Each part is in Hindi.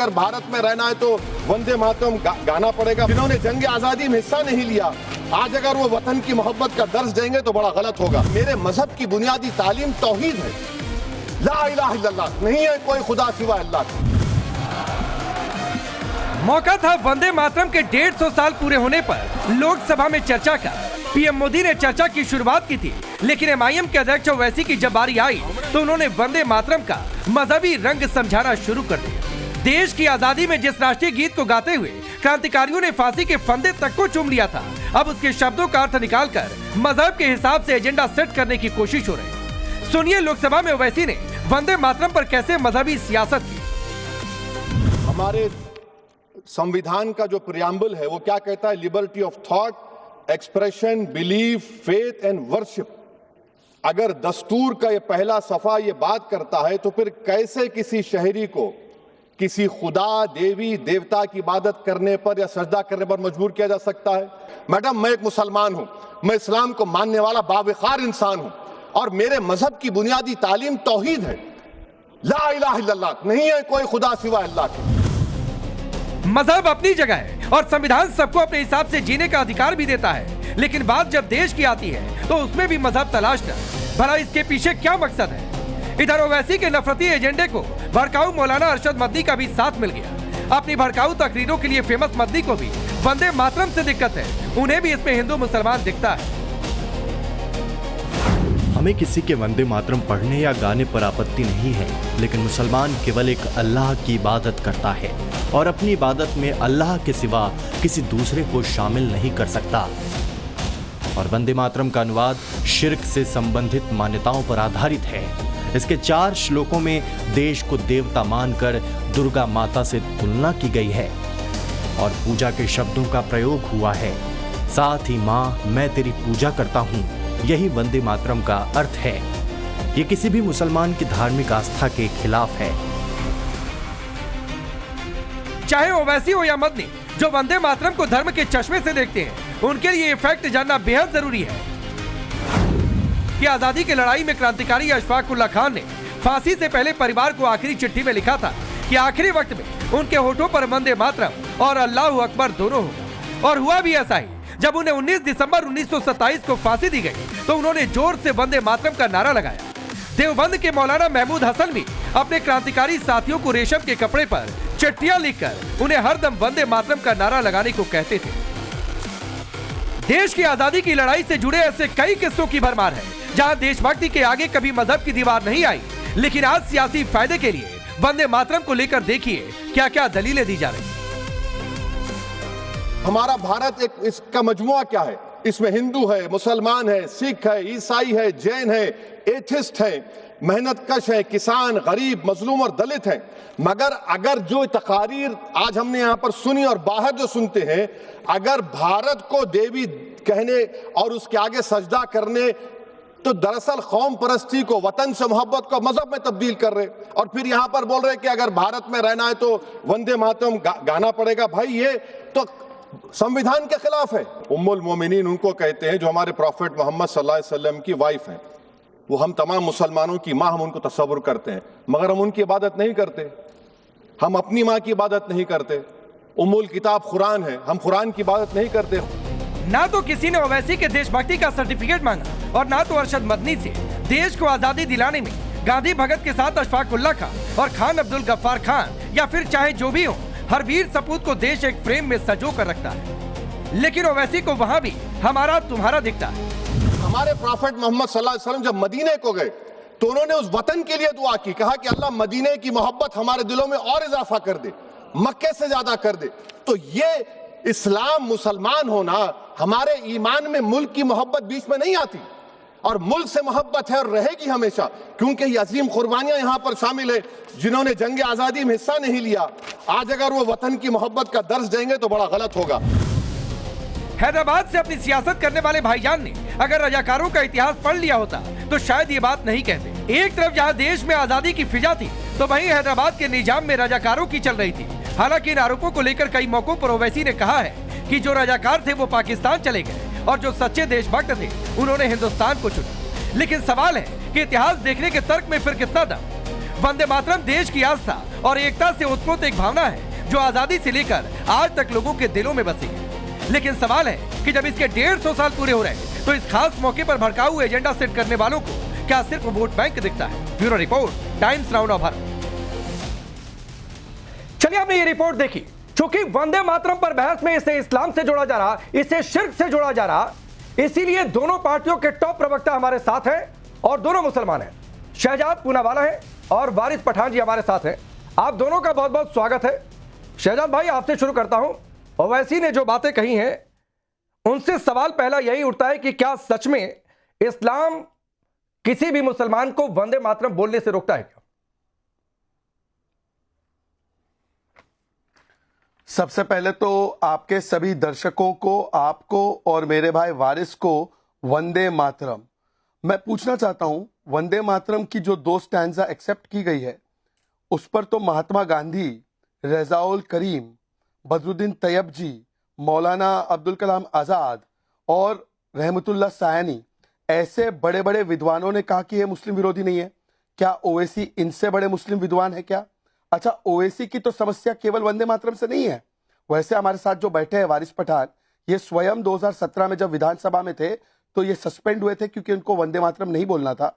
अगर भारत में रहना है तो वंदे मातरम गाना पड़ेगा। जिन्होंने जंग आजादी में हिस्सा नहीं लिया, आज अगर वो वतन की मोहब्बत का दर्ज देंगे तो बड़ा गलत होगा। मेरे मजहब की बुनियादी तालीम तौहीद है, ला इलाहा इल्लल्लाह, नहीं है कोई खुदा सिवा अल्लाह का। मौका था वंदे मातरम के 150 साल पूरे होने पर लोकसभा में चर्चा का। पीएम मोदी ने चर्चा की शुरुआत की थी, लेकिन एमआईएम के अध्यक्ष ओवैसी की जब बारी आई तो उन्होंने वंदे मातरम का मजहबी रंग समझाना शुरू कर दिया। देश की आजादी में जिस राष्ट्रीय गीत को गाते हुए क्रांतिकारियों ने फांसी के फंदे तक को चूम लिया था, अब उसके शब्दों का अर्थ निकालकर मजहब के हिसाब से एजेंडा सेट करने की कोशिश हो रही है। सुनिए लोकसभा में ओवैसी ने वंदे मातरम पर कैसे मजहबी सियासत की। हमारे संविधान का जो प्रियम्बल है वो क्या कहता है? Liberty of thought, expression, belief, faith and worship. अगर दस्तूर का ये पहला सफा ये बात करता है तो फिर कैसे किसी शहरी को किसी खुदा, देवी, देवता की इबादत करने पर या सजदा करने पर मजबूर किया जा सकता है? मैडम, मैं एक मुसलमान हूं, मैं इस्लाम को मानने वाला बावकार इंसान हूं और मेरे मजहब की बुनियादी तालीम तौहीद है, ला इलाहा इल्लल्लाह, नहीं है कोई खुदा सिवा अल्लाह के। मजहब अपनी जगह है और संविधान सबको अपने हिसाब से जीने का अधिकार भी देता है, लेकिन बात जब देश की आती है तो उसमें भी मजहब तलाशना, भला इसके पीछे क्या मकसद है? इधर ओवैसी के नफरती एजेंडे को भड़काऊ मौलाना अरशद मदनी का भी साथ मिल गया। अपनी भड़काऊ तकरीरों के लिए फेमस मदनी को भी वंदे मातरम से दिक्कत है, उन्हें भी इसमें हिंदू मुसलमान दिखता है। हमें किसी के वंदे मातरम पढ़ने या गाने पर आपत्ति नहीं है, लेकिन मुसलमान केवल एक अल्लाह की इबादत करता है और अपनी इबादत में अल्लाह के सिवा किसी दूसरे को शामिल नहीं कर सकता। और वंदे मातरम का अनुवाद शिर्क से संबंधित मान्यताओं पर आधारित है। इसके 4 श्लोकों में देश को देवता मानकर दुर्गा माता से तुलना की गई है और पूजा के शब्दों का प्रयोग हुआ है। साथ ही माँ, मैं तेरी पूजा करता हूँ, यही वंदे मातरम का अर्थ है। ये किसी भी मुसलमान की धार्मिक आस्था के खिलाफ है। चाहे ओवैसी हो या मदनी, जो वंदे मातरम को धर्म के चश्मे से देखते हैं, उनके लिए ये फैक्ट जानना बेहद जरूरी है कि आजादी की लड़ाई में क्रांतिकारी अशफाक उल्लाह खान ने फांसी से पहले परिवार को आखिरी चिट्ठी में लिखा था कि आखिरी वक्त में उनके होठों पर वंदे मातरम और अल्लाहू अकबर दोनों होगा। और हुआ भी ऐसा ही। जब उन्हें 19 दिसंबर 1927 को फांसी दी गई तो उन्होंने जोर से वंदे मातरम का नारा लगाया। देवबंद के मौलाना महमूद हसन भी अपने क्रांतिकारी साथियों को रेशम के कपड़े पर चिट्ठियां लिखकर उन्हें हरदम वंदे मातरम का नारा लगाने को कहते थे। देश की आजादी की लड़ाई से जुड़े ऐसे कई किस्सों की भरमार है, जहां देशभक्ति के आगे कभी मजहब की दीवार नहीं आई, लेकिन आज सियासी फायदे के लिए वंदे मातरम को लेकर देखिए क्या क्या दलीलें दी जा रही। हमारा भारत एक इसका मजमुआ क्या है? इसमें हिंदू है, मुसलमान है, सिख है, ईसाई है, जैन है, एथिस्ट है, मेहनतकश है, किसान, गरीब, मजलूम और दलित है। मगर अगर जो तकारीर आज हमने यहाँ पर सुनी और बाहर जो सुनते हैं, अगर भारत को देवी कहने और उसके आगे सजदा करने, तो दरअसल कौम परस्ती को, वतन से मोहब्बत को मजहब में तब्दील कर रहे और फिर यहाँ पर बोल रहे कि अगर भारत में रहना है तो वंदे मातरम गाना पड़ेगा। भाई, ये तो संविधान के खिलाफ है। उम्मुल मोमिनीन उनको कहते हैं जो हमारे प्रॉफेट मोहम्मद सल्लल्लाहु अलैहि वसल्लम की वाइफ हैं। वो हम तमाम मुसलमानों की माँ, हम उनको तसव्वुर करते हैं, मगर हम उनकी इबादत नहीं करते। हम अपनी माँ की इबादत नहीं करते। उम्मुल किताब कुरान है, हम कुरान की इबादत नहीं करते। ना तो किसी ने ओवैसी के देशभक्ति का सर्टिफिकेट मांगा और ना तो अरशद मदनी से देश को आजादी दिलाने में गांधी भगत के साथ अशफाक उल्लाह खान और खान अब्दुल गफ्फार खान या फिर चाहे जो भी हो, हर वीर सपूत को देश एक फ्रेम में सजो कर रखता है, लेकिन ओवैसी को वहाँ भी हमारा तुम्हारा दिखता है। हमारे प्रॉफेट मोहम्मद सल्लल्लाहु अलैहि वसल्लम जब मदीने को गए तो उन्होंने उस वतन के लिए दुआ की, कहा कि अल्लाह मदीने की मोहब्बत हमारे दिलों में और इजाफा कर दे, मक्के से ज्यादा कर दे। तो ये इस्लाम, मुसलमान होना, हमारे ईमान में मुल्क की मोहब्बत बीच में नहीं आती और मुल्क से मोहब्बत है और रहेगी हमेशा, क्योंकि ये अजीम कुर्बानियां यहाँ पर शामिल है। जिन्होंने जंग आजादी में हिस्सा नहीं लिया, आज अगर वो वतन की मोहब्बत का दर्ज देंगे तो बड़ा गलत होगा। हैदराबाद से अपनी सियासत करने वाले भाईजान ने अगर रजाकारों का इतिहास पढ़ लिया होता तो शायद ये बात नहीं कहते। एक तरफ जहाँ देश में आजादी की फिजा थी तो वहीं हैदराबाद के निजाम में रजाकारों की चल रही थी। हालांकि इन आरोपों को लेकर कई मौकों पर ओवैसी ने कहा है कि जो रजाकार थे वो पाकिस्तान चले गए और जो सच्चे देशभक्त थे उन्होंने हिंदुस्तान को चुना। लेकिन सवाल है कि इतिहास देखने के तर्क में फिर कितना दम? वंदे मातरम देश की आस्था और एकता से उत्पन्न एक भावना है जो आजादी से लेकर आज तक लोगों के दिलों में बसी है। लेकिन सवाल है कि जब इसके 150 साल पूरे हो रहे हैं तो इस खास मौके पर भड़काऊ एजेंडा सेट करने वालों को क्या सिर्फ वोट बैंक दिखता है? Bureau report, times now of Bharat. चलिए आपने ये रिपोर्ट देखी। चूंकि वंदे मातरम पर बहस में इसे इस्लाम से जोड़ा जा रहा, इसे शिर्क से जोड़ा जा रहा, इसीलिए दोनों पार्टियों के टॉप प्रवक्ता हमारे साथ हैं और दोनों मुसलमान हैं। शहजाद पूनावाला है और वारिस पठान जी हमारे साथ हैं। आप दोनों का बहुत बहुत स्वागत है। शहजाद भाई, आपसे शुरू करता हूं। ओवैसी ने जो बातें कही हैं उनसे सवाल पहला यही उठता है कि क्या सच में इस्लाम किसी भी मुसलमान को वंदे मातरम बोलने से रोकता है क्या? सबसे पहले तो आपके सभी दर्शकों को, आपको और मेरे भाई वारिस को वंदे मातरम। मैं पूछना चाहता हूं, वंदे मातरम की जो 2 स्टैंजा एक्सेप्ट की गई है उस पर तो महात्मा गांधी, रज़ाउल करीम, बदरुद्दीन तैयब जी, मौलाना अब्दुल कलाम आज़ाद और रहमतुल्लाह सायनी ऐसे बड़े बड़े विद्वानों ने कहा कि यह मुस्लिम विरोधी नहीं है। क्या ओवैसी इनसे बड़े मुस्लिम विद्वान है क्या? अच्छा, ओवैसी की तो समस्या केवल वंदे मातरम से नहीं है। वैसे हमारे साथ जो बैठे हैं वारिस पठान, ये स्वयं 2017 में जब विधानसभा में थे तो ये सस्पेंड हुए थे क्योंकि उनको वंदे मातरम नहीं बोलना था।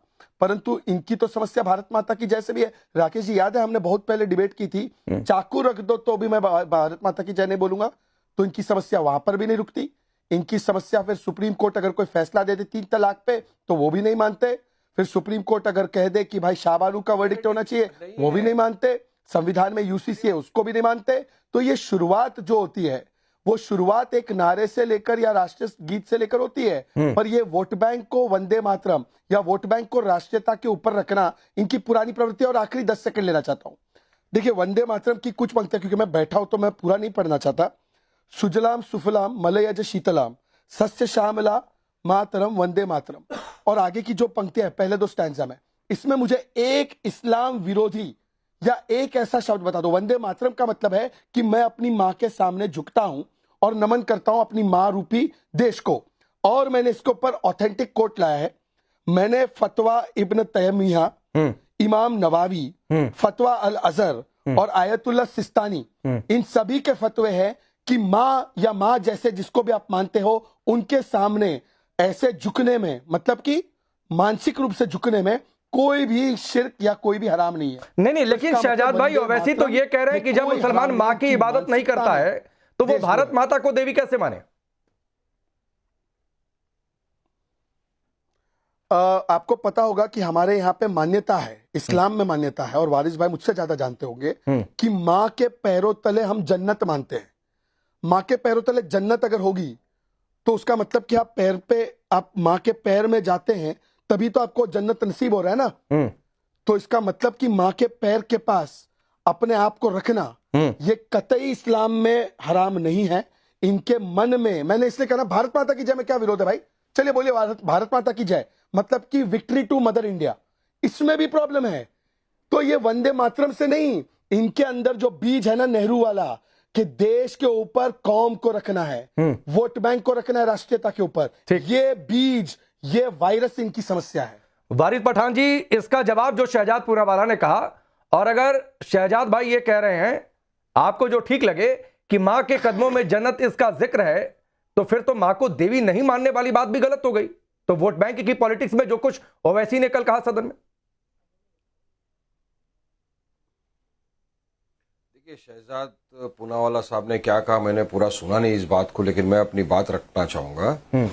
परंतु इनकी तो समस्या भारत माता की जैसे भी है। राकेश जी, याद है हमने बहुत पहले डिबेट की थी, चाकू रख दो तो भी मैं भारत माता की जय नहीं बोलूंगा। तो इनकी समस्या वहां पर भी नहीं रुकती। इनकी समस्या फिर सुप्रीम कोर्ट अगर कोई फैसला दे दे 3 तलाक पे तो वो भी नहीं मानते। फिर सुप्रीम कोर्ट अगर कह दे कि भाई शाहबानू का वर्डिक्ट होना चाहिए, वो भी नहीं मानते। संविधान में यूसीसी है, उसको भी नहीं मानते। तो ये शुरुआत जो होती है वो शुरुआत एक नारे से लेकर या राष्ट्रीय गीत से लेकर होती है, पर ये वोट बैंक को वंदे मातरम या वोट बैंक को राष्ट्रीयता के ऊपर रखना इनकी पुरानी प्रवृत्ति। और आखिरी 10 सेकंड लेना चाहता हूं। देखिए, वंदे मातरम की कुछ पंक्तियां, क्योंकि मैं बैठा हूं तो मैं पूरा नहीं पढ़ना चाहता। सुजलाम सुफलाम मलयज शीतलाम सस्य श्यामला मातरम वंदे मातरम। और आगे की जो पंक्तियां है, पहले 2 स्टैंजा में, इसमें मुझे एक इस्लाम विरोधी या एक ऐसा शब्द बता दो। वंदे मातरम का मतलब है कि मैं अपनी मां के सामने झुकता हूं और नमन करता हूं अपनी मां रूपी देश को। और मैंने इसके ऊपर ऑथेंटिक कोट लाया है। मैंने फतवा इब्न तैमिया, इमाम नवावी, फतवा अल अजहर और आयतुल्लाह सिस्तानी, इन सभी के फतवे हैं कि मां या मां जैसे जिसको भी आप मानते हो उनके सामने ऐसे झुकने में, मतलब कि मानसिक रूप से झुकने में कोई भी शिर्क या कोई भी हराम नहीं है। नहीं, लेकिन शहजाद भाई ओवैसी तो ये कह रहे हैं कि जब मुसलमान मां की इबादत नहीं करता है तो वो भारत माता को देवी कैसे माने? आपको पता होगा कि हमारे यहाँ पे मान्यता है, इस्लाम में मान्यता है, और वारिस भाई मुझसे ज्यादा जानते होंगे कि माँ के पैरों तले हम जन्नत मानते हैं। माँ के पैरों तले जन्नत अगर होगी तो उसका मतलब कि आप माँ के पैर में जाते हैं तभी तो आपको जन्नत नसीब हो रहा है ना। तो इसका मतलब कि माँ के पैर के पास अपने आप को रखना ये कतई इस्लाम में हराम नहीं है। इनके मन में, मैंने इसलिए कहा भारत माता की जय में क्या विरोध है भाई? चलिए बोलिए भारत माता की जय, मतलब कि विक्ट्री टू मदर इंडिया, इसमें भी प्रॉब्लम है। तो ये वंदे मातरम से नहीं, इनके अंदर जो बीज है ना नेहरू वाला, कि देश के ऊपर कौम को रखना है, वोट बैंक को रखना है राष्ट्रीयता के ऊपर, ये बीज, ये वायरस इनकी समस्या है। वारिस पठान जी, इसका जवाब जो शहजाद पूनावाला ने कहा, और अगर शहजाद भाई ये कह रहे हैं आपको जो ठीक लगे कि मां के कदमों में जन्नत इसका जिक्र है, तो फिर तो मां को देवी नहीं मानने वाली बात भी गलत हो गई। तो वोट बैंक की पॉलिटिक्स में जो कुछ ओवैसी ने कल कहा सदन में, देखिए शहजाद पूनावाला साहब ने क्या कहा मैंने पूरा सुना नहीं इस बात को, लेकिन मैं अपनी बात रखना चाहूंगा।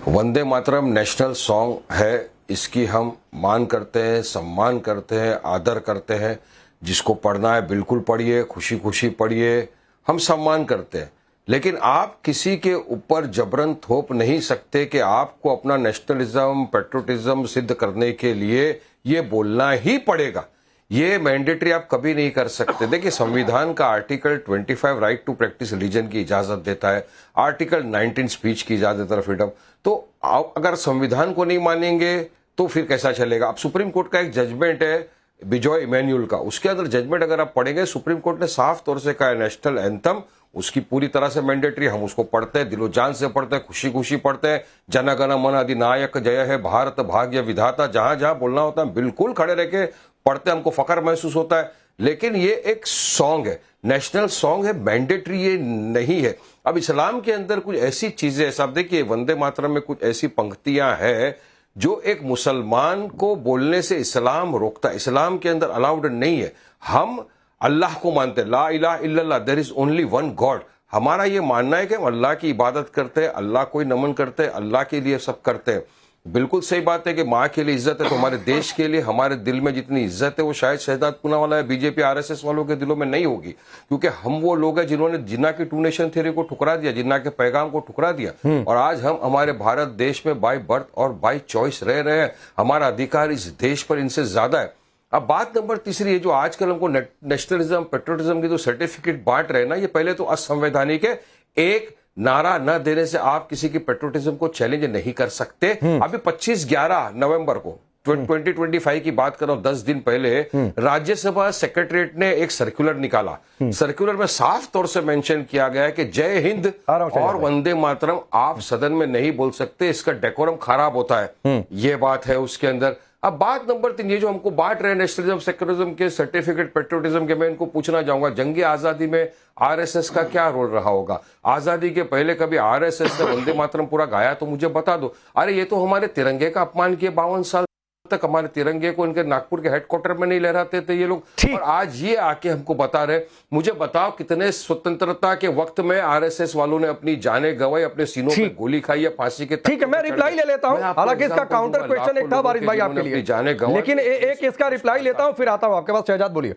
वंदे मातरम नेशनल सॉन्ग है, इसकी हम मान करते हैं, सम्मान करते हैं, आदर करते हैं। जिसको पढ़ना है बिल्कुल पढ़िए, खुशी खुशी पढ़िए, हम सम्मान करते हैं। लेकिन आप किसी के ऊपर जबरन थोप नहीं सकते कि आपको अपना नेशनलिज्म, पेट्रोटिज्म सिद्ध करने के लिए ये बोलना ही पड़ेगा। ये मैंडेटरी आप कभी नहीं कर सकते। देखिए संविधान का article 25 right to practice religion की इजाजत देता है, आर्टिकल 19 स्पीच की इजाजत देता है, फ्रीडम। तो अगर संविधान को नहीं मानेंगे तो फिर कैसा चलेगा? अब सुप्रीम कोर्ट का एक जजमेंट है बिजॉय इमैनुअल का, उसके अंदर जजमेंट अगर आप पढ़ेंगे, सुप्रीम कोर्ट ने साफ तौर से कहा है नेशनल एंथम उसकी पूरी तरह से मैंडेटरी, हम उसको पढ़ते हैं, दिलो जान से पढ़ते हैं, खुशी खुशी पढ़ते हैं। जन गण मन अधिनायक जय है भारत भाग्य विधाता, जहां जहां बोलना होता है बिल्कुल खड़े रह के पढ़ते हमको फख्र महसूस होता है, लेकिन ये एक सॉन्ग है, नेशनल सॉन्ग है, मैंडेटरी ये नहीं है। अब इस्लाम के अंदर कुछ ऐसी चीजें हैं, साहब देखिए वंदे मातरम में कुछ ऐसी पंक्तियां हैं जो एक मुसलमान को बोलने से इस्लाम रोकता है। इस्लाम के अंदर अलाउड नहीं है। हम अल्लाह को मानते हैं, ला इलाहा इल्लल्लाह, there is only one God. हमारा ये मानना है कि हम अल्लाह की इबादत करते हैं, अल्लाह को ही नमन करते हैं, अल्लाह के लिए सब करते हैं। बिल्कुल सही बात है कि माँ के लिए इज्जत है, तो हमारे देश के लिए हमारे दिल में जितनी इज्जत है वो शायद शहजाद पूनावाला या बीजेपी आरएसएस वालों के दिलों में नहीं होगी, क्योंकि हम वो लोग हैं जिन्होंने जिन्ना की टू नेशन थ्योरी को ठुकरा दिया, जिन्ना के पैगाम को ठुकरा दिया, और आज हम हमारे भारत देश में बाय बर्थ और बाय चॉइस रह रहे हैं। हमारा अधिकार इस देश पर इनसे ज्यादा है। अब बात नंबर तीसरी है, जो आजकल हमको नेशनलिज्म पेट्रोटिज्म की जो सर्टिफिकेट बांट रहे हैं ना, ये पहले तो असंवैधानिक है। एक नारा न देने से आप किसी की पेट्रोटिज्म को चैलेंज नहीं कर सकते। अभी 25-11 नवंबर को 2025 की बात कर रहा हूं, 10 दिन पहले राज्यसभा सेक्रेटरीट ने एक सर्कुलर निकाला। सर्कुलर में साफ तौर से मेंशन किया गया है कि जय हिंद और वंदे मातरम आप सदन में नहीं बोल सकते, इसका डेकोरम खराब होता है। ये बात है उसके अंदर। अब बात नंबर 3, ये जो हमको बांट रहे हैं नेशनलिज्म सेक्युलरिज्म के सर्टिफिकेट पेट्रोटिज्म के, मैं इनको पूछना चाहूंगा, जंगी आजादी में आरएसएस का क्या रोल रहा होगा? आजादी के पहले कभी आरएसएस ने वंदे मातरम पूरा गाया तो मुझे बता दो। अरे ये तो हमारे तिरंगे का अपमान किए, 52 साल तक हमारे तिरंगे को इनके नागपुर के हेडक्वार्टर में नहीं लहराते थे ये लोग, और आज ये आके हमको बता रहे। मुझे बताओ कितने स्वतंत्रता के वक्त में आरएसएस वालों ने अपनी जाने गवाई, अपने सीनों पे गोली खाई या फांसी के। ठीक है, मैं रिप्लाई ले लेता हूं। हालांकि इसका काउंटर क्वेश्चन एक था वारिस भाई आपके लिए, लेकिन एक इसका रिप्लाई लेता हूं, फिर आता हूं आपके पास। शहजाद बोलिए।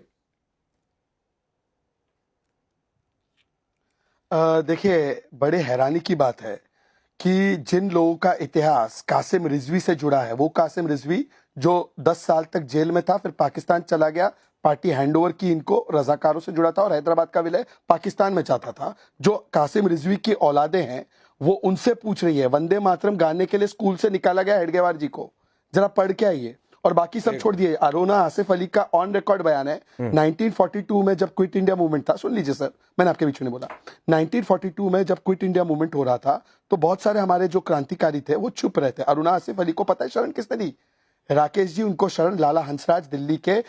देखिए, बड़े हैरानी की बात है कि जिन लोगों का इतिहास कासिम रिजवी से जुड़ा है, वो कासिम रिजवी जो 10 साल तक जेल में था, फिर पाकिस्तान चला गया, पार्टी हैंडओवर की इनको, रजाकारों से जुड़ा था और हैदराबाद का विलय पाकिस्तान में चाहता था। जो कासिम रिजवी की औलादे हैं वो उनसे पूछ रही है, वंदे मातरम गाने के लिए स्कूल से निकाला गया हेडगेवार जी को, जरा पढ़ के आइए। और बाकी सब छोड़ दिए। अरोना आसिफ अली का ऑन रिकॉर्ड बयान है, 1942 में जब क्विट इंडिया मूवमेंट था, सुन लीजिए सर, मैंने आपके बीच में बोला, 1942 में जब क्विट इंडिया मूवमेंट हो रहा था तो बहुत सारे हमारे जो क्रांतिकारी थे वो चुप रहते। अरुणा आसिफ अली को पता है शरण किसने दी? राकेश जी उनको शरण लाला हंसराज दिल्ली के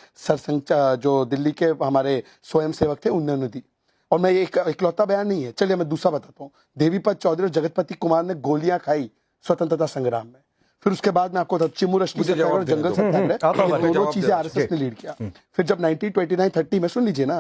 जो दिल्ली के हमारे स्वयं सेवक थे उन्होंने दी। और मैं ये इकलौता बयान नहीं है, चलिए मैं दूसरा बताता हूँ। देवीपत चौधरी और जगतपति कुमार ने गोलियां खाई स्वतंत्रता संग्राम में। फिर उसके बाद मैं आपको चिमू रश्मि से और जंगल सत्याग्रह, दोनों चीजें आरएसएस ने लीड किया। फिर जब 1929-30 में, सुन लीजिए ना,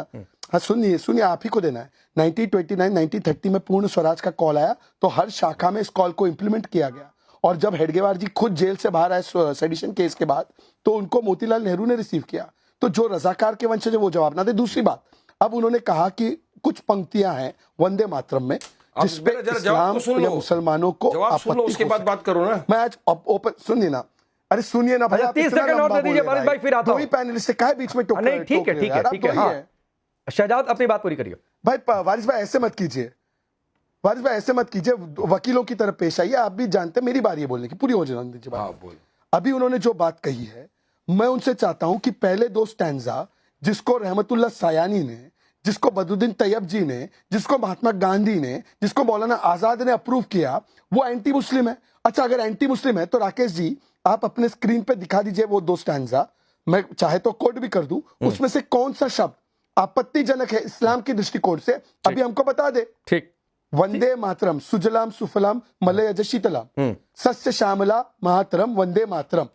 हाँ सुनिए, आप ही को देना है, 1929-1930 में पूर्ण स्वराज का कॉल आया तो हर शाखा में इस कॉल को इंप्लीमेंट किया गया। और जब हेडगेवार जी खुद जेल से बाहर आए सेडिशन केस के बाद, तो उनको मोतीलाल नेहरू ने रिसीव किया। तो जो रजाकार के वंशज वो जवाब ना दे। दूसरी बात, अब उन्होंने कहा कि कुछ पंक्तियां हैं वंदे मातरम में जिसपे इस्लाम या मुसलमानों को आपत्ति, उसके बाद बात करो ना। मैं आज ओपन, सुनिए ना, अरे सुनिए ना भाई, 30 सेकंड और दे दीजिए वारिस भाई, फिर आता हूं। वही पैनलिस्ट से कहा बीच में टोक, नहीं ठीक है, हाँ शहजाद अपनी बात पूरी करिए। भाई वारिस भाई ऐसे मत कीजिए, वारिस भाई ऐसे मत कीजिए, वकीलों की तरफ पेश आइए। आप भी जानते हैं मेरी बारी है बोलने की, पूरी हो जाने दीजिए बात। अभी उन्होंने जो बात कही है, मैं उनसे चाहता हूं कि पहले 2 स्टैंजा जिसको रहमतुल्लाह सायानी ने, जिसको बदरुद्दीन तैयब जी ने, जिसको महात्मा गांधी ने, जिसको मौलाना आजाद ने अप्रूव किया, वो एंटी मुस्लिम है। अच्छा, अगर एंटी मुस्लिम है तो राकेश जी आप अपने स्क्रीन पे दिखा दीजिए वो 2 स्टैंजा, मैं चाहे तो कोड भी कर दूं, उसमें से कौन सा शब्द आपत्तिजनक है इस्लाम की दृष्टिकोण से, अभी हमको बता दे। ठीक। वंदे मातरम सुजलाम सुफलाम मलयज शीतलाम सस्य श्यामला मातरम वंदे मातरम,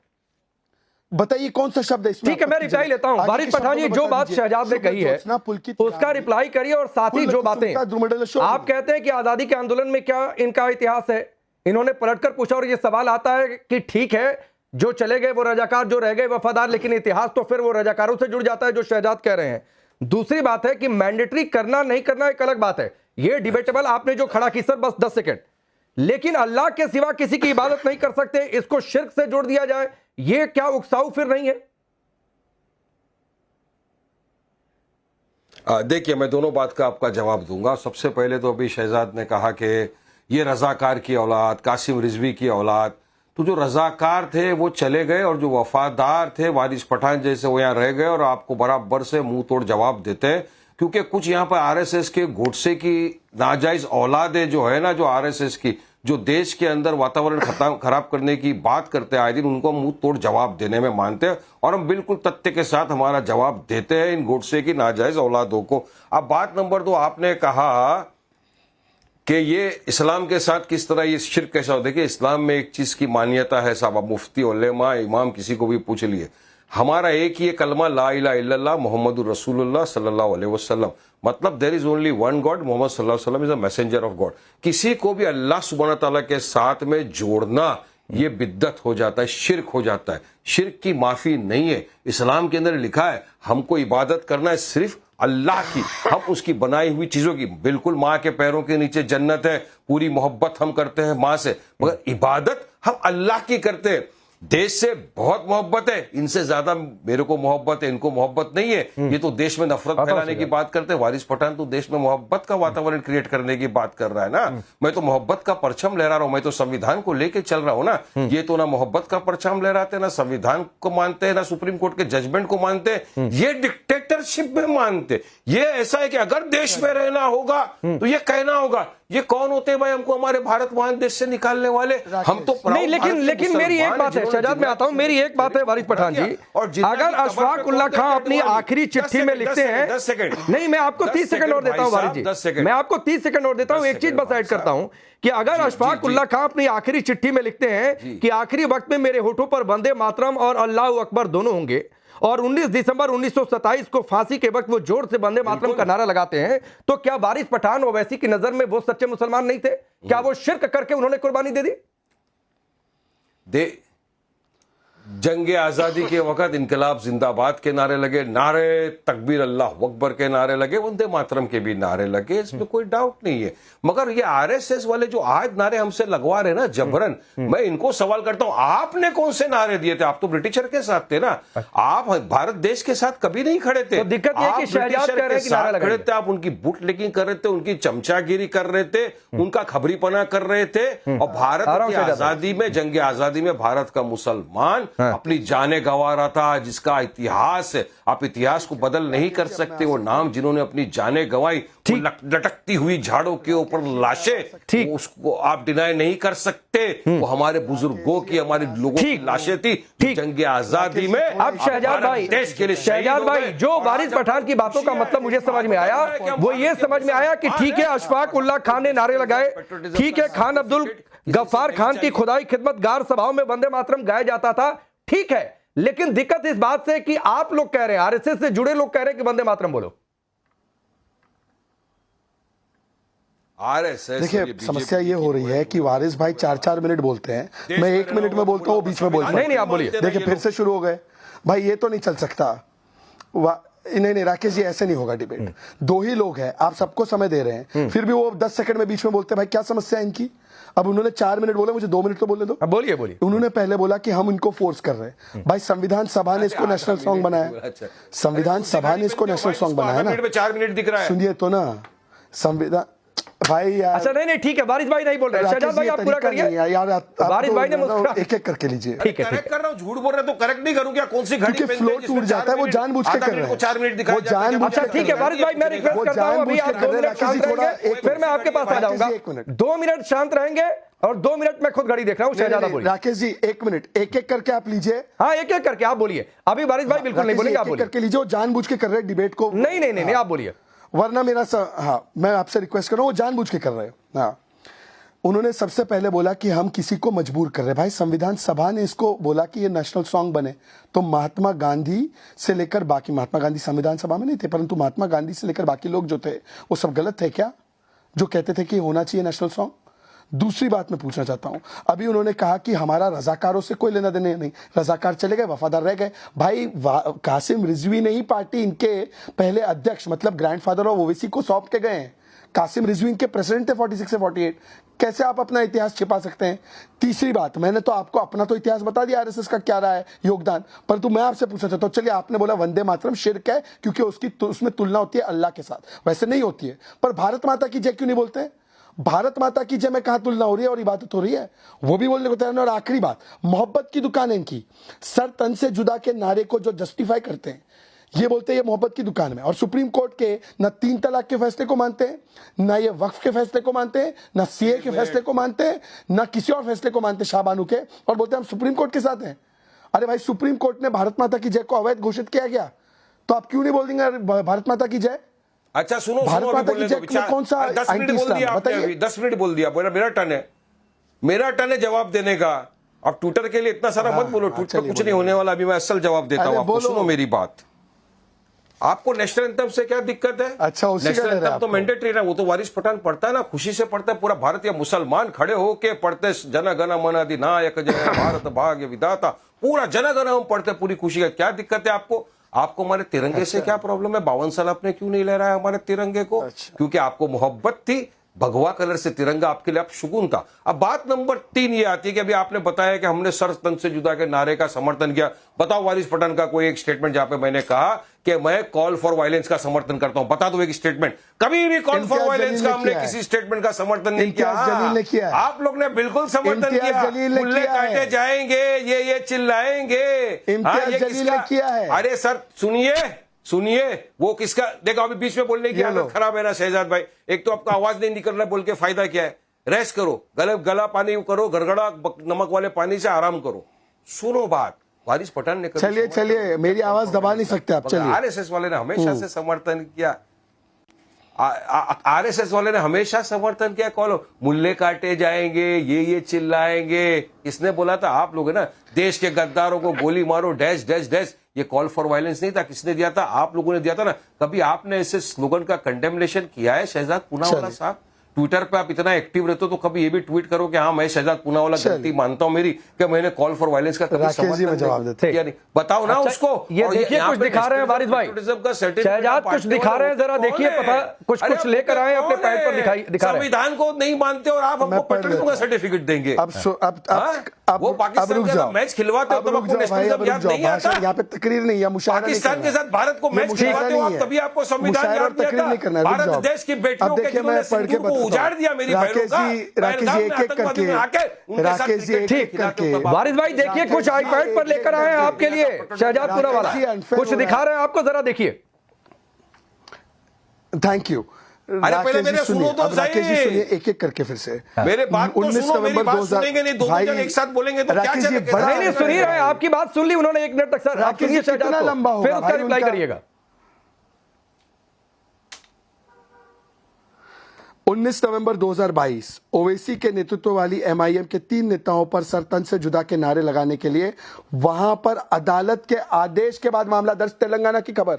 बताइए कौन सा शब्द है इसमें? ठीक है, मैं रिप्लाई लेता हूं। वारिस पठान जी, जो बात शहजाद ने कही है उसका रिप्लाई करिए, और साथ ही जो बातें आप कहते हैं कि आजादी के आंदोलन में क्या इनका इतिहास है, इन्होंने पलटकर पूछा और ये सवाल आता है कि ठीक है जो चले गए वो रजाकार, जो रह गए वफादार, लेकिन इतिहास तो फिर वो रजाकारों से जुड़ जाता है जो शहजाद कह रहे हैं। दूसरी बात है कि मैंडेटरी करना नहीं करना एक अलग बात है, ये डिबेटेबल आपने जो खड़ा की सर, बस 10 सेकेंड, लेकिन अल्लाह के सिवा किसी की इबादत नहीं कर सकते, इसको शिर्क से जोड़ दिया जाए, ये क्या उकसाऊ फिर नहीं है? देखिए, मैं दोनों बात का आपका जवाब दूंगा। सबसे पहले तो अभी शहजाद ने कहा कि ये रजाकार की औलाद, कासिम रिजवी की औलाद, तो जो रजाकार थे वो चले गए और जो वफादार थे वारिस पठान जैसे वो यहाँ रह गए और आपको बराबर से मुंह तोड़ जवाब देते हैं। क्योंकि कुछ यहाँ पर आरएसएस के गोडसे की नाजायज औलादे जो है ना, जो आरएसएस की, जो देश के अंदर वातावरण खराब करने की बात करते हैं आए दिन, उनको मुंह तोड़ जवाब देने में मानते हैं और हम बिल्कुल तथ्य के साथ हमारा जवाब देते हैं इन गोडसे की नाजायज औलादों को। अब बात नंबर 2, आपने कहा कि ये इस्लाम के साथ किस तरह ये शिर्क कैसा होता है। देखिए, इस्लाम में एक चीज की मान्यता है साहब, मुफ्ती, उलेमा, इमाम, किसी को भी पूछ लिए, हमारा एक ही कलमा ला इलाहा इल्लल्लाह मुहम्मदुर रसूलुल्लाह सल्लल्लाहु अलैहि वसल्लम, मतलब there is only one God, Muhammad सल्लल्लाहु अलैहि वसल्लम is a messenger of God. किसी को भी अल्लाह सुब्हानहू तआला के साथ में जोड़ना ये बिद्दत हो जाता है, शिर्क हो जाता है। शिर्क की माफी नहीं है। इस्लाम के अंदर लिखा है हमको इबादत करना है सिर्फ अल्लाह की, हम उसकी बनाई हुई चीजों की। बिल्कुल माँ के पैरों के नीचे जन्नत है, पूरी मोहब्बत हम करते हैं माँ से, मगर इबादत हम अल्लाह की करते हैं। देश से बहुत मोहब्बत है, इनसे ज्यादा मेरे को मोहब्बत है, इनको मोहब्बत नहीं है। ये तो देश में नफरत फैलाने की बात करते हैं। वारिस पठान तो देश में मोहब्बत का वातावरण क्रिएट करने की बात कर रहा है ना। मैं तो मोहब्बत का परचम लहरा रहा हूं, मैं तो संविधान को लेके चल रहा हूं ना। ये तो ना मोहब्बत का परचम लहराते, ना संविधान को मानते, ना सुप्रीम कोर्ट के जजमेंट को मानते, ये डिक्टेटरशिप में मानते। ये ऐसा है कि अगर देश में रहना होगा तो ये कहना होगा। ये कौन होते हैं भाई हमको हमारे भारत महान देश से निकालने वाले? हम तो नहीं, लेकिन मेरी एक बात है शहजाद, मैं आता हूं, मेरी एक बात है वारिस पठान जी, अगर अशफाक उल्लाह खां अपनी आखिरी चिट्ठी में लिखते हैं, 10 सेकंड नहीं, मैं आपको 30 सेकंड और देता हूं वारिस जी, मैं आपको 30 सेकंड और देता हूं। एक चीज बस ऐड करता हूं कि अगर अशफाक उल्लाह खां अपनी आखिरी चिट्ठी में लिखते हैं कि आखिरी वक्त में मेरे होठों पर वंदे मातरम और अल्लाह अकबर दोनों होंगे, और 19 दिसंबर 1927 को फांसी के वक्त वो जोर से वंदे मातरम का नारा लगाते हैं, तो क्या वारिस पठान ओवैसी की नजर में वो सच्चे मुसलमान नहीं थे? क्या वो शिर्क करके उन्होंने कुर्बानी दे दी? जंग आजादी के वक्त इनकलाब जिंदाबाद के नारे लगे, नारे तकबीर अल्लाह अकबर के नारे लगे, वंदे मातरम के भी नारे लगे, इसमें कोई डाउट नहीं है। मगर ये आरएसएस वाले जो आज नारे हमसे लगवा रहे ना जबरन, मैं इनको सवाल करता हूं, आपने कौन से नारे दिए थे? आप तो ब्रिटिशर के साथ थे ना, आप भारत देश के साथ कभी नहीं खड़े थे। तो दिक्कत यह है कि शहजाद कह रहे हैं कि नारा खड़े थे, आप उनकी बुट लेकिंग कर रहे थे, उनकी चमचागिरी कर रहे थे, उनका खबरीपना कर रहे थे। और भारत की आजादी में, जंग आजादी में भारत का मुसलमान अपनी जाने गंवा रहा था, जिसका इतिहास है, आप इतिहास को बदल नहीं कर सकते। वो नाम जिन्होंने अपनी जाने गंवाई, लटकती हुई झाड़ों के ऊपर लाशें, उसको आप डिनाई नहीं कर सकते। वो हमारे बुजुर्गों की, हमारे लोगों की लाशें थी जंग आजादी में। अब शहजाद भाई, देश के लिए शहजाद भाई, जो वारिस पठान की बातों का मतलब मुझे समझ में आया, वो ये समझ में आया कि ठीक है अशफाक उल्लाह खान ने नारे लगाए, ठीक है खान अब्दुल गफ्फार खान की खुदाई खिदमतगार सभाओं में वंदे मातरम गाया जाता था, ठीक है, लेकिन दिक्कत इस बात से कि आप लोग कह रहे हैं, आरएसएस से जुड़े लोग कह रहे हैं कि वंदे मातरम बोलो। आरएसएस, देखिए समस्या ये हो रही है कि वारिस भाई 4-4 मिनट बोलते हैं, मैं 1 मिनट में बोलता हूँ, बीच में बोलता हूँ। नहीं, आप बोलिए। देखिए फिर से शुरू हो गए भाई, ये तो नहीं चल सकता। नहीं राकेश जी, ऐसे नहीं होगा डिबेट। 2 ही लोग हैं, आप सबको समय दे रहे हैं, फिर भी वो 10 सेकंड में बीच में बोलते हैं। भाई क्या समस्या है इनकी? अब उन्होंने 4 मिनट बोले, मुझे 2 मिनट तो बोलने दो। बोलिए बोलिए। उन्होंने पहले बोला कि हम इनको फोर्स कर रहे हैं। भाई संविधान सभा ने इसको नेशनल सॉन्ग बनाया, संविधान सभा ने इसको नेशनल सॉन्ग बनाया ना। 4 मिनट दिख रहा है, सुनिए तो ना संविधान भाई यार। अच्छा नहीं ठीक है, वारिस भाई नहीं बोल रहे, शहजाद भाई आप पूरा करिए यार। वारिस भाई ने एक-एक करके लीजिए। ठीक है, करेक्ट कर रहा हूं, झूठ बोल रहे तो करेक्ट नहीं करूं क्या? कौन सी घड़ी क्योंकि फ्लो टूट जाता है, वो जानबूझ के कर रहे हैं। 4 मिनट दिखाया जाता है। अच्छा ठीक है वारिस भाई, मैं रिक्वेस्ट करता हूं अभी आप 2 मिनट शांत रहेंगे, फिर मैं आपके पास आ जाऊंगा। 2 मिनट शांत रहेंगे और 2 मिनट में खुद घड़ी देख रहा हूं। शहजादा बोलिए। राकेश जी 1 मिनट, एक-एक करके आप लीजिए। हाँ एक-एक करके आप बोलिए। अभी वारिस भाई बिल्कुल नहीं बोलेंगे, आप बोलिए। करके लीजिए, वो जानबूझ के कर रहे हैं डिबेट को। नहीं आप बोलिए, वरना मेरा हाँ, मैं आपसे रिक्वेस्ट कर रहा हूं, वो जानबूझ के कर रहे हैं। हाँ, उन्होंने सबसे पहले बोला कि हम किसी को मजबूर कर रहे हैं। भाई संविधान सभा ने इसको बोला कि ये नेशनल सॉन्ग बने, तो महात्मा गांधी से लेकर बाकी, महात्मा गांधी संविधान सभा में नहीं थे, परंतु महात्मा गांधी से लेकर बाकी लोग जो थे वो सब गलत थे क्या, जो कहते थे कि होना चाहिए नेशनल सॉन्ग? दूसरी बात मैं पूछना चाहता हूं, अभी उन्होंने कहा कि हमारा रजाकारों से कोई लेना देना नहीं, रजाकार चले गए, वफादार रह गए। भाई कासिम रिजवी ने ही पार्टी इनके पहले अध्यक्ष मतलब ग्रैंडफादर ऑफ ओवैसी को सौंप के गए हैं। कासिम रिजवी इनके प्रेसिडेंट थे 46 से 48। कैसे आप अपना इतिहास छिपा सकते हैं? तीसरी बात, मैंने तो आपको अपना तो इतिहास बता दिया आरएसएस का क्या रहा है योगदान, परंतु मैं आपसे पूछना चाहता हूं, चलिए आपने बोला वंदे मातरम शिर्क है क्योंकि उसमें तुलना होती है अल्लाह के साथ, वैसे नहीं होती है, पर भारत माता की जय क्यों नहीं बोलते हैं? भारत माता की जय में कहां तुलना हो रही है और इबादत हो रही है, वो भी बोलने को तैयार नहीं। और आखिरी बात, मोहब्बत की दुकान है इनकी, सर तन से जुदा के नारे को जो जस्टिफाई करते हैं, ये बोलते हैं ये मोहब्बत की दुकान में, और सुप्रीम कोर्ट के ना 3 तलाक के फैसले को मानते हैं, ना ये वक्फ के फैसले को मानते हैं, ना सीए के फैसले को मानते हैं, ना किसी और फैसले को मानते शाहबानू के, और बोलते हैं हम सुप्रीम कोर्ट के साथ हैं। अरे भाई, सुप्रीम कोर्ट ने भारत माता की जय को अवैध घोषित किया गया, तो आप क्यों नहीं बोल देंगे भारत माता की जय? अच्छा सुनो, भारत सुनो, माता अभी की बोलने जय में कौन सा 10 मिनट बोल दिया आपने, अभी 10 मिनट बोल दिया, मेरा टर्न है, मेरा टर्न है जवाब देने का। अब ट्विटर के लिए इतना सारा मत बोलो, ट्विटर कुछ नहीं होने वाला, अभी मैं असल जवाब देता हूं आपको। सुनो मेरी बात, आपको नेशनल एंथम से क्या दिक्कत है? अच्छा, उसी का नेशनल डर है एंथम तो मैंडेटरी है, वो तो वारिस पठान पढ़ता है ना, खुशी से पढ़ता है, पूरा भारत या मुसलमान खड़े होके पढ़ते, जन गण मन अधिनायक जय भारत भाग्य विधाता, पूरा जन गण हम पढ़ते पूरी खुशी का। क्या दिक्कत है आपको? आपको हमारे तिरंगे से क्या प्रॉब्लम है? 52 साल आपने क्यों नहीं लहराया हमारे तिरंगे को? क्योंकि आपको मोहब्बत थी, भगवा कलर से तिरंगा आपके लिए आप सुकून था। अब बात नंबर 3 ये आती है कि अभी आपने बताया कि हमने सर तन से जुदा के नारे का समर्थन किया। बताओ वारिस पठान का कोई एक स्टेटमेंट जहां पे मैंने कहा कि मैं कॉल फॉर वायलेंस का समर्थन करता हूं? बता दो एक स्टेटमेंट। कभी भी कॉल फॉर वायलेंस का हमने किसी स्टेटमेंट का समर्थन नहीं किया। आप लोग ने बिल्कुल समर्थन किया, मुल्ले काटे जाएंगे, ये चिल्लाएंगे, किया है। अरे सर सुनिए, वो किसका? देखो अभी बीच में बोलने की आदत खराब है ना शहजाद भाई। एक तो आपका आवाज नहीं निकल रहा, बोल के फायदा क्या है? रेस्ट करो, गला पानी करो, गड़गड़ा नमक वाले पानी से आराम करो। सुनो बात, वारिस पठान ने चलिए मेरी आवाज दबा नहीं सकते आप। चलिए, आरएसएस वाले ने हमेशा से समर्थन किया, आरएसएस वाले ने हमेशा समर्थन किया। कॉल मुल्ले काटे जाएंगे, ये चिल्लाएंगे, किसने बोला था? आप लोग है ना, देश के गद्दारों को गोली मारो, डैश डैश डैश। ये कॉल फॉर वायलेंस नहीं था, किसने दिया था? आप लोगों ने दिया था ना। कभी आपने ऐसे स्लोगन का कंडेमनेशन किया है शहजाद पूनावाला साहब? ट्विटर पे आप इतना एक्टिव रहते हो तो कभी ये भी ट्वीट करो कि हाँ मैं शहजाद पूनावाला गलती मानता हूं मेरी कि मैंने कॉल फॉर वायलेंस का कभी समर्थन किया नहीं। बताओ ना उसको। ये देखिए कुछ दिखा रहे हैं वारिस भाई, शहजाद कुछ दिखा रहे हैं, जरा देखिए, पता कुछ लेकर आए अपने पैड पर दिखा रहे हैं। संविधान को नहीं मानते और आप हमको पेट्रोलिज्म का सर्टिफिकेट देंगे। वो पाकिस्तान के साथ मैच खिलवाते हो तो आपको नेशनलिज्म याद नहीं आता? यहाँ पे तकरीर नहीं है, मुशायरा नहीं पाकिस्तान के साथ भारत को मैच खिलवाते हो आप, तभी आपको संविधान याद नहीं आता। भारत देश की बेटियों के जिन्होंने सिंदूर को उजाड़ दिया मेरी बहनों का, राकेश जी एक एक करके। वारिस भाई देखिए, कुछ आईपैड पर लेकर आए हैं आपके लिए शहजाद पूनावाला, कुछ दिखा रहे हैं आपको, जरा देखिए। Thank you. पहले मेरे सुनो तो राकेश जी सुनिए एक एक करके फिर से। मेरे बात तो सुनो, मेरी बात सुनेंगे नहीं, दोनों जन एक साथ बोलेंगे तो क्या चलेगा? नहीं सुन ही रहे, आपकी बात सुन ली उन्होंने 1 मिनट तक। सर आप सुनिए शहजाद को, फिर उसका रिप्लाई करिएगा। 19 नवंबर 2022 ओवैसी के नेतृत्व वाली एमआईएम के 3 नेताओं पर सरतन से जुदा के नारे लगाने के लिए वहां पर अदालत के आदेश के बाद मामला दर्ज, तेलंगाना की खबर।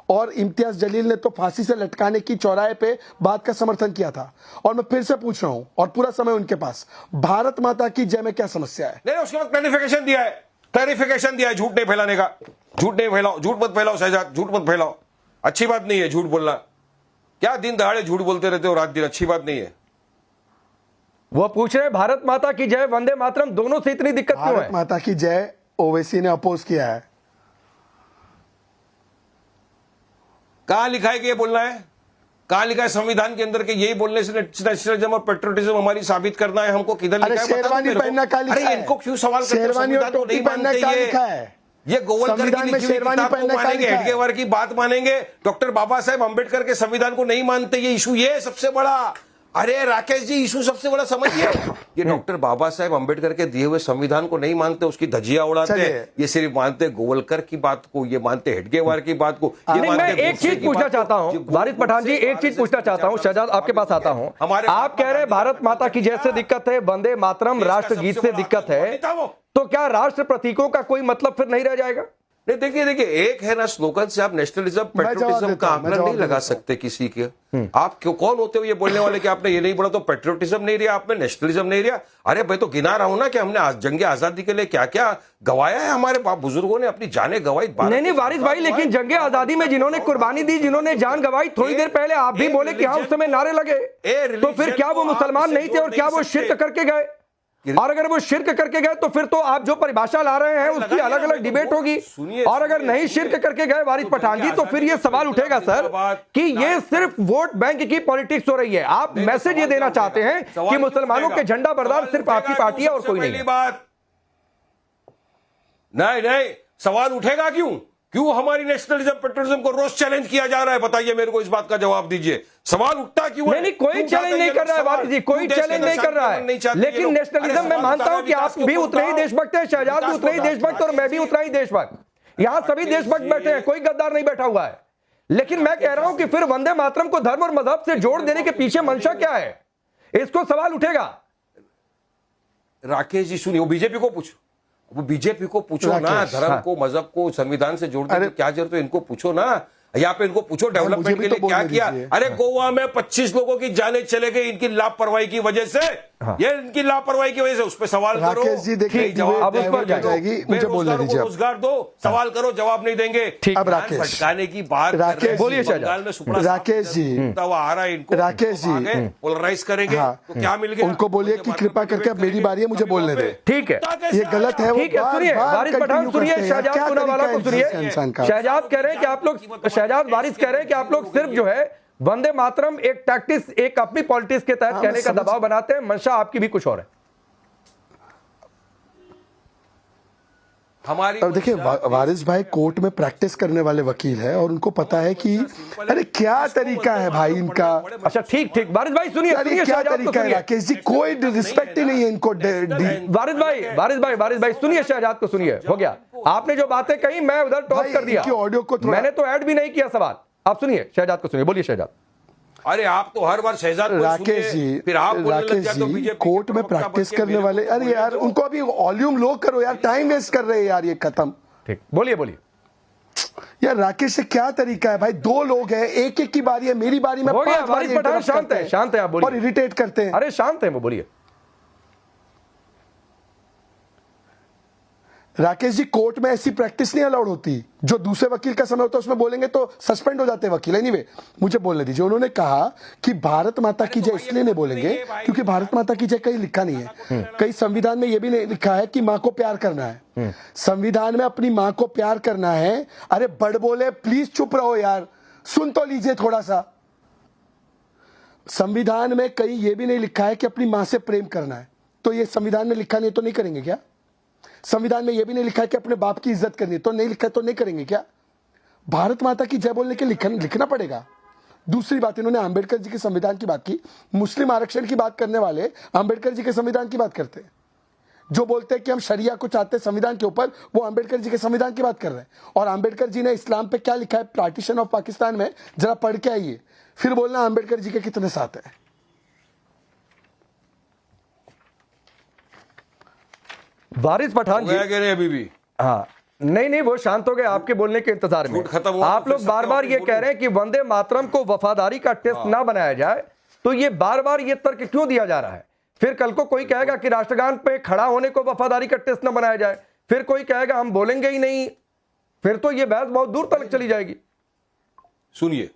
और इम्तियाज जलील ने तो फांसी से लटकाने की चौराहे पे बात का समर्थन किया था। और मैं फिर से पूछ रहा हूं, और पूरा समय उनके पास, भारत माता की जय में क्या समस्या है? नहीं, उसके बाद क्लैरिफिकेशन दिया है, झूठ नहीं फैलाने का। झूठ नहीं फैलाओ, झूठ मत फैलाओ शहजाद, झूठ मत फैलाओ, अच्छी बात नहीं है झूठ बोलना। क्या दिन दहाड़े झूठ बोलते रहते हो रात दिन, अच्छी बात नहीं है। वो पूछ रहे भारत माता की जय, वंदे मातरम, दोनों से इतनी दिक्कत क्यों है? भारत माता की जय ओवैसी ने अपोज किया है। कहां लिखा है कि ये बोलना है? कहां लिखा है संविधान के अंदर के यही बोलने से नेशनलिज्म और पेट्रियोटिज्म हमारी साबित करना है हमको? किधर लिखा है? शेरवानी पहनना क्या लिखा है? अरे इनको क्यों सवाल करते हो? शेरवानी और टोपी पहनना क्या लिखा है? ये गोवलकर की लिखी हुई किताब को मानेंगे, हेडगेवार की बात मानेंगे, डॉक्टर बाबा साहेब अंबेडकर के संविधान को नहीं मानते? ये इशू ये सबसे बड़ा। अरे राकेश जी, इशू सबसे बड़ा समझिए, ये डॉक्टर बाबा साहेब अंबेडकर के दिए हुए संविधान को नहीं मानते, उसकी धज्जियां उड़ाते हैं। ये सिर्फ मानते गोवलकर की बात को, ये मानते हेडगेवार की बात को। मैं एक चीज पूछना चाहता हूं वारिस पठान जी, एक चीज पूछना चाहता हूं। शहजाद आपके पास आता हूं। आप कह रहे हैं भारत माता की जय से दिक्कत है, वंदे मातरम राष्ट्रगीत से दिक्कत है, तो क्या राष्ट्र प्रतीकों का कोई मतलब फिर नहीं रह जाएगा? नहीं, देखिए एक है ना स्लोगन से आप नेशनलिज्म पेट्रियोटिज्म का आकलन नहीं लगा सकते किसी के। आप क्यों कौन होते हो ये बोलने वाले कि आपने ये नहीं बोला तो पेट्रियोटिज्म नहीं रहा, आपने नेशनलिज्म नहीं रहा? अरे भाई, तो गिना रहा हूं ना कि हमने जंग आजादी के लिए क्या क्या गवाया है, हमारे बुजुर्गों ने अपनी जाने गवाई। नहीं वारिस भाई, लेकिन जंग आजादी में जिन्होंने कुर्बानी दी, जिन्होंने जान गवाई, थोड़ी देर पहले आप भी बोले कि हाँ उस समय नारे लगे, तो फिर क्या वो मुसलमान नहीं थे और क्या वो शिर्क करके गए? और अगर वो शिर्क करके गए तो फिर तो आप जो परिभाषा ला रहे हैं उसकी अलग अलग डिबेट होगी। और अगर नहीं शिर्क करके गए वारिस पठान जी, तो फिर ये सवाल उठेगा सर कि ये सिर्फ वोट बैंक की पॉलिटिक्स हो रही है। आप मैसेज ये देना चाहते हैं कि मुसलमानों के झंडा बरदार सिर्फ आपकी पार्टी है और कोई नहीं। नहीं, सवाल उठेगा क्यों? क्यों हमारी नेशनलिज्म पेट्रोलिज्म को रोज चैलेंज किया जा रहा है? बताइए मेरे को, इस बात का जवाब दीजिए। सवाल उठता क्यों है? नहीं, कोई चैलेंज नहीं कर रहा है वारिस जी, कोई चैलेंज नहीं कर रहा है। लेकिन नेशनलिज्म मैं मानता हूं कि आप भी उतने ही देशभक्त हैं, शहजाद भी उतने ही देशभक्त, और मैं भी उतना ही देशभक्त। यहां सभी देशभक्त बैठे हैं, कोई गद्दार नहीं बैठा हुआ है। लेकिन मैं कह रहा हूं कि फिर वंदे मातरम को धर्म और मजहब से जोड़ देने के पीछे मंशा क्या है, इसको सवाल उठेगा। राकेश जी सुनिए, वो बीजेपी को पूछो, वो बीजेपी को पूछो ना, धर्म को मजहब को संविधान से जोड़ने की क्या जरूरत है? इनको पूछो ना, यहाँ पे इनको पूछो डेवलपमेंट के लिए क्या किया। अरे गोवा में 25 लोगों की जानें चले गई इनकी लापरवाही की वजह से। ये इनकी लापरवाही की वजह से, उस पर सवाल करो। राकेश जी देखिए, जवाब जाएगी, मुझे बोलने दीजिए। रोजगार दो, सवाल करो, जवाब नहीं देंगे। अब राकेश भटकाने की बात, राकेश बोलिए बंगाल में सुपड़ा राकेश जी आ रहा है इनको, राकेश जी पोलराइज करेंगे तो क्या मिल गया? उनको बोलिए कि कृपा करके अब मेरी बारी है, मुझे बोलने दे। ठीक है, ये गलत है। ठीक है, सुनिए वारिस पठान, सुनिए शहजाद पूनावाला को सुनिए। शहजाद कह रहे हैं कि आप लोग, शहजाद वारिस कह रहे हैं कि आप लोग सिर्फ जो है वंदे मातरम एक टैक्टिस, एक अपनी पॉलिटिक्स के तहत कहने का दबाव बनाते हैं, मंशा आपकी भी कुछ और है। हमारी अब देखिए, वारिस भाई कोर्ट में प्रैक्टिस करने वाले वकील है और उनको पता है कि अरे क्या तरीका है भाई इनका। अच्छा ठीक ठीक, वारिस भाई सुनिए, अरे क्या तरीका है राकेश जी, कोई रिस्पेक्ट ही नहीं है इनको। वारिस भाई सुनिए, शहजाद को सुनिए। हो गया, आपने जो बातें कही मैं उधर टॉस कर दिया, ऑडियो को मैंने तो ऐड भी नहीं किया सवाल। आप सुनिए शहजाद को सुनिए, बोलिए शहजाद। अरे आप तो हर बार शहजाद राकेश जी, फिर आप राकेश जी कोर्ट में प्रैक्टिस करने वाले, अरे यार उनको अभी वॉल्यूम लो करो यार, टाइम वेस्ट कर रहे हैं यार, ये खत्म। ठीक, बोलिए बोलिए। यार राकेश से क्या तरीका है भाई, दो लोग हैं, एक एक की बारी है, मेरी बारी में 5 बार पठान शांत है, शांत है, आप बोलिए। और इरिटेट करते हैं। अरे शांत है वो, बोलिए। राकेश जी कोर्ट में ऐसी प्रैक्टिस नहीं अलाउड होती, जो दूसरे वकील का समय होता है उसमें बोलेंगे तो सस्पेंड हो जाते हैं वकील। एनीवे मुझे बोलने दीजिए। उन्होंने कहा कि भारत माता की जय इसलिए नहीं बोलेंगे क्योंकि भारत माता की जय कहीं लिखा नहीं है, कहीं संविधान में यह भी नहीं लिखा है कि मां को प्यार करना है। संविधान में अपनी मां को प्यार करना है। अरे बड़ बोले, प्लीज चुप रहो यार, सुन तो लीजिए थोड़ा सा। संविधान में कहीं यह भी नहीं लिखा है कि अपनी मां से प्रेम करना है, तो ये संविधान में लिखा नहीं तो नहीं करेंगे क्या? संविधान में यह भी नहीं लिखा है कि अपने बाप की इज्जत करनी है, तो नहीं लिखा तो नहीं करेंगे क्या? भारत माता की जय बोलने के लिखना पड़ेगा। दूसरी बात, इन्होंने अंबेडकर जी के संविधान की बात की। मुस्लिम आरक्षण की बात करने वाले अंबेडकर जी के संविधान की बात करते हैं। जो बोलते हैं कि हम शरिया को चाहते हैं संविधान के ऊपर, वो अंबेडकर जी के संविधान की बात कर रहे हैं। और अंबेडकर जी ने इस्लाम पे क्या लिखा है पार्टीशन ऑफ पाकिस्तान में, जरा पढ़ के आइए, फिर बोलना अंबेडकर जी के कितने साथ है। वारिस पठान जी अभी भी, हाँ नहीं वो शांत हो गए आपके बोलने के इंतजार में। आप लोग बार बार ये कह रहे हैं कि वंदे मातरम को वफादारी का टेस्ट ना बनाया जाए, तो ये बार बार ये तर्क क्यों दिया जा रहा है? फिर कल को कोई कहेगा कि राष्ट्रगान पे खड़ा होने को वफादारी का टेस्ट ना बनाया जाए, फिर कोई कहेगा हम बोलेंगे ही नहीं, फिर तो ये बहस बहुत दूर तक चली जाएगी। सुनिए,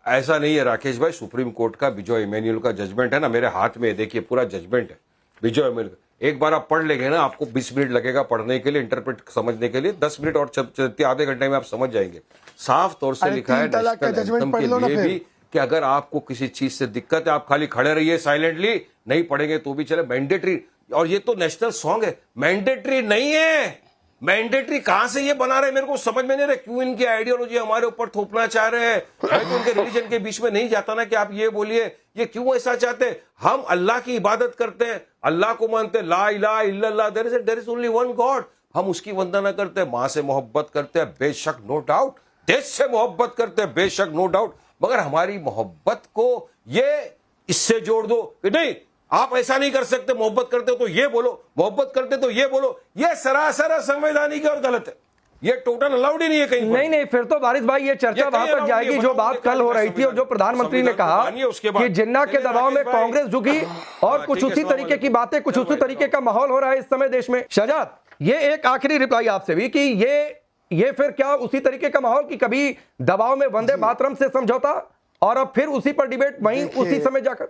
ऐसा नहीं है राकेश भाई, सुप्रीम कोर्ट का विजय इमैनुअल का जजमेंट है ना, मेरे हाथ में देखिए पूरा जजमेंट है विजय इमैनुअल। एक बार आप पढ़ लेंगे ना, आपको 20 मिनट लगेगा पढ़ने के लिए, इंटरप्रेट समझने के लिए, 10 मिनट और चलते आधे घंटे में आप समझ जाएंगे। साफ तौर से लिखा है नेशनल एंथम के लिए भी कि अगर आपको किसी चीज से दिक्कत है आप खाली खड़े रहिए साइलेंटली, नहीं पढ़ेंगे तो भी चले, मैंडेटरी। और ये तो नेशनल सॉन्ग है, मैंडेटरी नहीं है। मैंडेटरी कहां से ये बना रहे मेरे को समझ में नहीं रहा, क्यों इनकी आइडियोलॉजी हमारे ऊपर थोपना चाह रहे हैं। मैं तो उनके रिलीजन के बीच में नहीं जाता ना कि आप ये बोलिए, ये क्यों ऐसा चाहते हैं? हम अल्लाह की इबादत करते हैं, अल्लाह को मानते हैं, ला इलाहा इल्लल्लाह, there is only one God. हम उसकी वंदना करते हैं, मां से मोहब्बत करते हैं बेशक नो डाउट, देश से मोहब्बत करते हैं बेशक नो डाउट, मगर हमारी मोहब्बत को ये इससे जोड़ दो कि नहीं आप ऐसा नहीं कर सकते, मोहब्बत करते हो तो ये बोलो, मोहब्बत करते तो ये बोलो, ये सरासर असंवैधानिक और गलत है, ये टोटल अलाउड ही नहीं है कहीं। नहीं फिर तो वारिस भाई ये चर्चा वहां तक जाएगी जो बात कल हो रही थी और जो प्रधानमंत्री ने कहा कि जिन्ना के दबाव में कांग्रेस झुकी, और कुछ उसी तरीके की बातें, कुछ उसी तरीके का माहौल हो रहा है इस समय देश में। शहजाद, ये एक आखिरी रिप्लाई आपसे भी कि ये फिर क्या उसी तरीके का माहौल कि कभी दबाव में वंदे मातरम से समझौता और अब फिर उसी पर डिबेट वहीं उसी समय जाकर?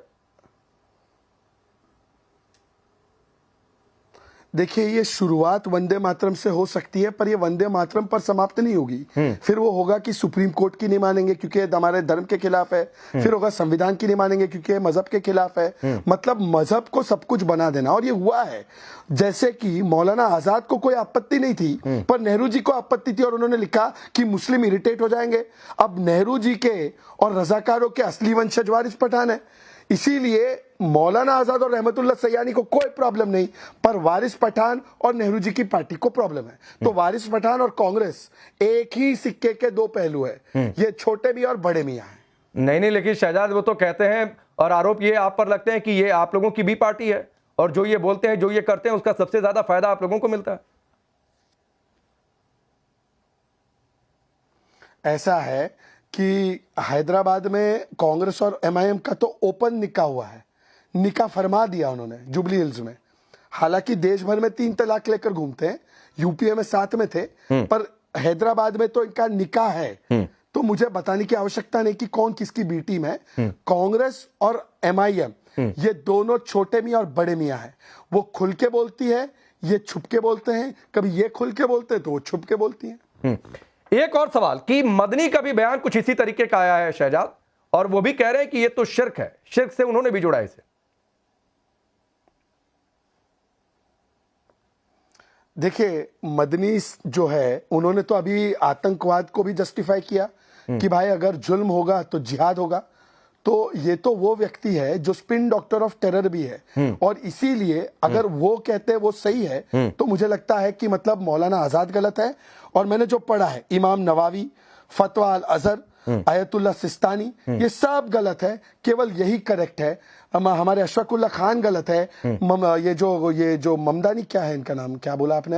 देखिए, ये शुरुआत वंदे मातरम से हो सकती है, पर ये वंदे मातरम पर समाप्त नहीं होगी। फिर वो होगा कि सुप्रीम कोर्ट की नहीं मानेंगे क्योंकि ये हमारे धर्म के खिलाफ है, फिर होगा संविधान की नहीं मानेंगे क्योंकि ये मजहब के खिलाफ है। मतलब मजहब को सब कुछ बना देना, और ये हुआ है। जैसे कि मौलाना आजाद को कोई आपत्ति नहीं थी, पर नेहरू जी को आपत्ति थी और उन्होंने लिखा कि मुस्लिम इरिटेट हो जाएंगे। अब नेहरू जी के और रजाकारों के असली वंशज वारिस पठान है, इसीलिए मौलाना आजाद और रहमतुल्लाह सैयानी को कोई प्रॉब्लम नहीं, पर वारिस पठान और नेहरू जी की पार्टी को प्रॉब्लम है। तो वारिस पठान और कांग्रेस एक ही सिक्के के दो पहलू है, ये छोटे भी और बड़े मियां हैं। नहीं, लेकिन शहजाद वो तो कहते हैं और आरोप ये आप पर लगते हैं कि ये आप लोगों की भी पार्टी है, और जो ये बोलते हैं, जो ये करते हैं, उसका सबसे ज्यादा फायदा आप लोगों को मिलता है। ऐसा है कि हैदराबाद में कांग्रेस और एमआईएम का तो ओपन निकाह हुआ है, निकाह फरमा दिया उन्होंने जुबली हिल्स में। हालांकि देश भर में 3 तलाक लेकर घूमते हैं, यूपीए में 7 में थे, पर हैदराबाद में तो इनका निकाह है। तो मुझे बताने की आवश्यकता नहीं कि कौन किसकी बी टीम है। कांग्रेस और एमआईएम ये दोनों छोटे मियां और बड़े मियां हैं। वो खुल के बोलती है, ये छुप के बोलते हैं, कभी ये खुल के बोलते हैं तो वो छुप के बोलती हैं। एक और सवाल कि मदनी का भी बयान कुछ इसी तरीके का आया है शहजाद, और वो भी कह रहे हैं कि ये तो शिर्क है, शिर्क से उन्होंने भी जोड़ा इसे। देखिए, मदनी जो है उन्होंने तो अभी आतंकवाद को भी जस्टिफाई किया कि भाई अगर जुल्म होगा तो जिहाद होगा। तो ये तो वो व्यक्ति है जो स्पिन डॉक्टर ऑफ टेरर भी है, और इसीलिए अगर वो कहते हैं वो सही है, तो मुझे लगता है कि मतलब मौलाना आजाद गलत है। और मैंने जो पढ़ा है, इमाम नवावी, फतवा अल अजहर, आयतुल्ला सिस्तानी, ये सब गलत है, केवल यही करेक्ट है। हमारे अशफाकुल्ला खान गलत है, ये जो ममदानी, क्या है इनका नाम, क्या बोला आपने,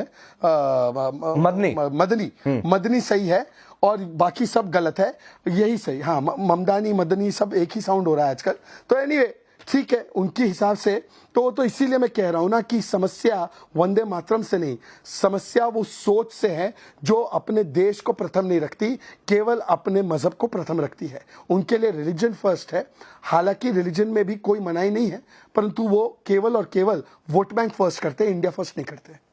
मदनी सही है, और बाकी सब गलत है, यही सही। हाँ, ममदानी मदनी सब एक ही साउंड हो रहा है आजकल। तो एनीवे, ठीक है उनके हिसाब से। तो इसीलिए मैं कह रहा हूं ना कि समस्या वंदे मातरम से नहीं, समस्या वो सोच से है जो अपने देश को प्रथम नहीं रखती, केवल अपने मजहब को प्रथम रखती है। उनके लिए रिलीजन फर्स्ट है। हालांकि रिलीजन में भी कोई मनाही नहीं है, परंतु वो केवल और केवल वोट बैंक फर्स्ट करते हैं, इंडिया फर्स्ट नहीं करते।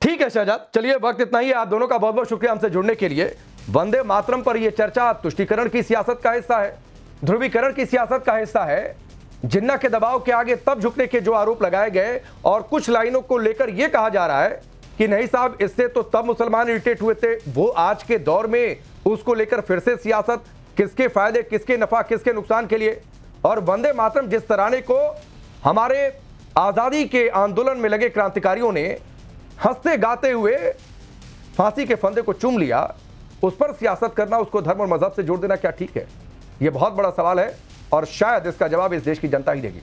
ठीक है शहजाद, चलिए वक्त इतना ही है। आप दोनों का बहुत बहुत शुक्रिया हमसे जुड़ने के लिए। वंदे मातरम पर यह चर्चा तुष्टीकरण की सियासत का हिस्सा है, ध्रुवीकरण की सियासत का हिस्सा है। जिन्ना के दबाव के आगे तब झुकने के जो आरोप लगाए गए, और कुछ लाइनों को लेकर यह कहा जा रहा है कि नहीं साहब, इससे तो तब मुसलमान इरिटेट हुए थे, वो आज के दौर में उसको लेकर फिर से सियासत, किसके फायदे, किसके नफा, किसके नुकसान के लिए। और वंदे मातरम जिस तराने को हमारे आजादी के आंदोलन में लगे क्रांतिकारियों ने हंसते गाते हुए फांसी के फंदे को चूम लिया, उस पर सियासत करना, उसको धर्म और मजहब से जोड़ देना क्या ठीक है? यह बहुत बड़ा सवाल है, और शायद इसका जवाब इस देश की जनता ही देगी।